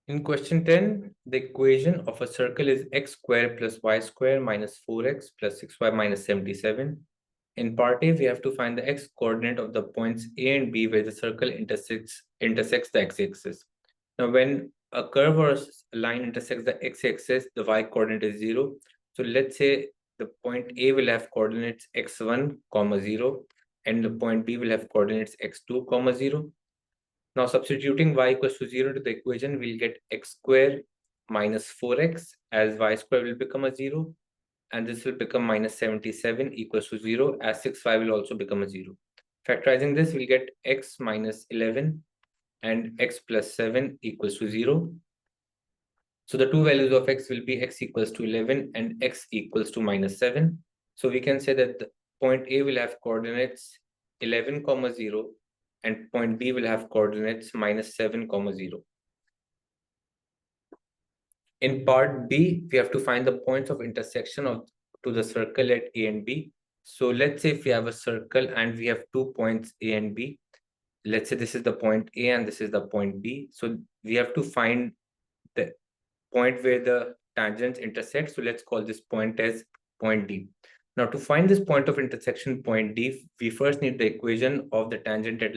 In question 10, the equation of a circle is x squared plus y squared minus 4x plus 6y minus 77. In part A, we have to find the x coordinate of the points A and B where the circle intersects the x-axis. Now, when a curve or a line intersects the x-axis, the y coordinate is 0. So let's say the point A will have coordinates x1, 0, and the point B will have coordinates x2, 0. Now substituting y equals to 0 to the equation, we'll get x square minus 4x as y square will become a 0. And this will become minus 77 equals to 0 as 6y will also become a 0. Factorizing this, we'll get x minus 11 and x plus 7 equals to 0. So the two values of x will be x equals to 11 and x equals to minus 7. So we can say that the point A will have coordinates 11, 0 and point B will have coordinates minus 7, 0. In part B, we have to find the points of intersection to the circle at A and B. So let's say if we have a circle and we have 2 points A and B, let's say this is the point A and this is the point B. So we have to find the point where the tangents intersect. So let's call this point as point D. Now to find this point of intersection point D, we first need the equation of the tangent at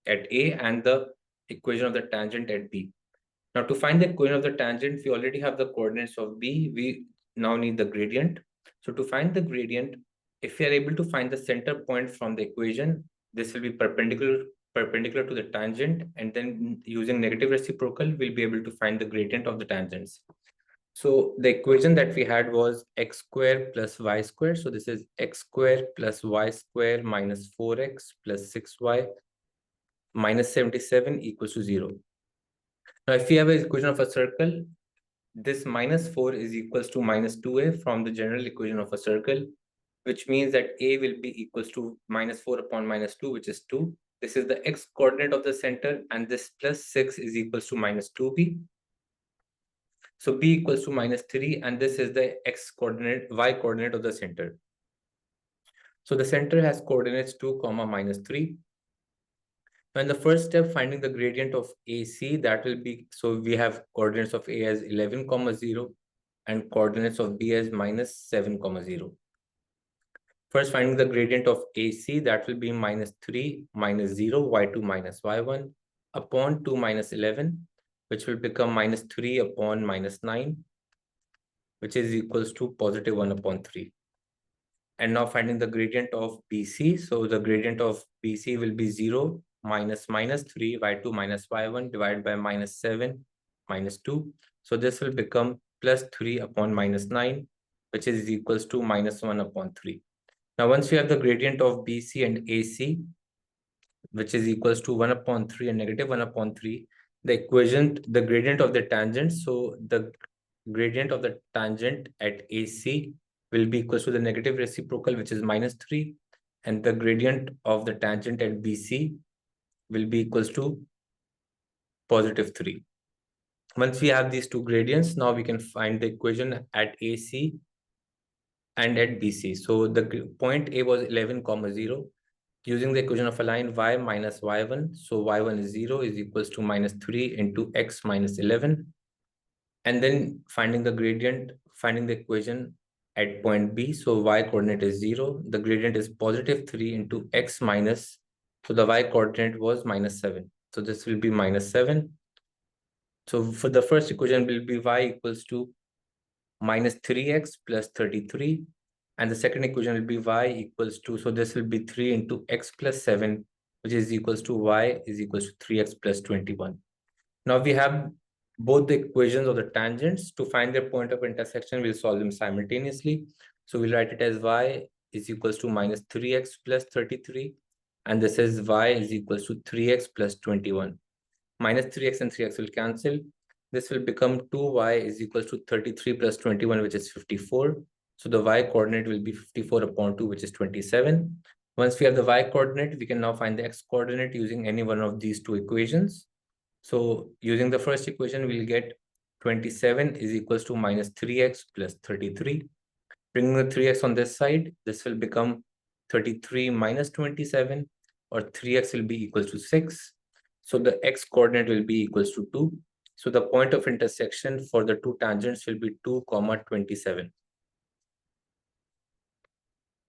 at A and the equation of the tangent at B. Now to find the equation of the tangent, we already have the coordinates of B. We now need the gradient. So to find the gradient, if we are able to find the center point from the equation, this will be perpendicular to the tangent, and then using negative reciprocal, we'll be able to find the gradient of the tangents. So the equation that we had was x squared plus y squared. So this is x squared plus y squared minus 4x plus 6y minus 77 equals to 0. Now, if we have an equation of a circle, this minus 4 is equals to minus 2a from the general equation of a circle, which means that a will be equals to minus 4 upon minus 2, which is 2. This is the x coordinate of the center, and this plus 6 is equals to minus 2b. So b equals to minus 3, and this is the x coordinate, y coordinate of the center. So the center has coordinates 2, minus 3. Now in the first step, finding the gradient of AC, that will be, so we have coordinates of A as 11, 0, and coordinates of B as minus 7, 0. First, finding the gradient of AC, that will be minus 3 minus 0, y2 minus y1 upon 2 minus 11, which will become minus 3 upon minus 9, which is equals to positive 1 upon 3. And now finding the gradient of BC. So the gradient of BC will be 0 minus minus 3 y2 minus y1 divided by minus 7 minus 2. So this will become plus 3 upon minus 9, which is equals to minus 1 upon 3. Now, once we have the gradient of BC and AC, which is equals to 1 upon 3 and negative 1 upon 3, the gradient of the tangent, so the gradient of the tangent at AC will be equals to the negative reciprocal, which is minus 3, and the gradient of the tangent at BC will be equals to positive 3. Once we have these two gradients, now we can find the equation at AC and at BC. So the point A was 11, 0. Using the equation of a line y minus y1, so y1 is 0 is equals to minus 3 into x minus 11. And then finding the gradient, finding the equation at point B. So y coordinate is 0. The gradient is positive 3 into x minus. So the y coordinate was minus 7. So this will be minus 7. So for the first equation will be y equals to minus 3x plus 33. And the second equation will be y equals to, so this will be 3 into x plus 7, which is equals to y is equals to 3x plus 21. Now we have both the equations of the tangents. To find their point of intersection, we'll solve them simultaneously. So we'll write it as y is equals to minus 3x plus 33. And this is y is equals to 3x plus 21. Minus 3x and 3x will cancel. This will become 2y is equals to 33 plus 21, which is 54. So the y coordinate will be 54 upon 2, which is 27. Once we have the y coordinate, we can now find the x coordinate using any one of these two equations. So using the first equation, we'll get 27 is equals to minus 3x plus 33. Bringing the 3x on this side, this will become 33 minus 27, or 3x will be equals to 6. So the x coordinate will be equals to 2. So the point of intersection for the two tangents will be 2, 27.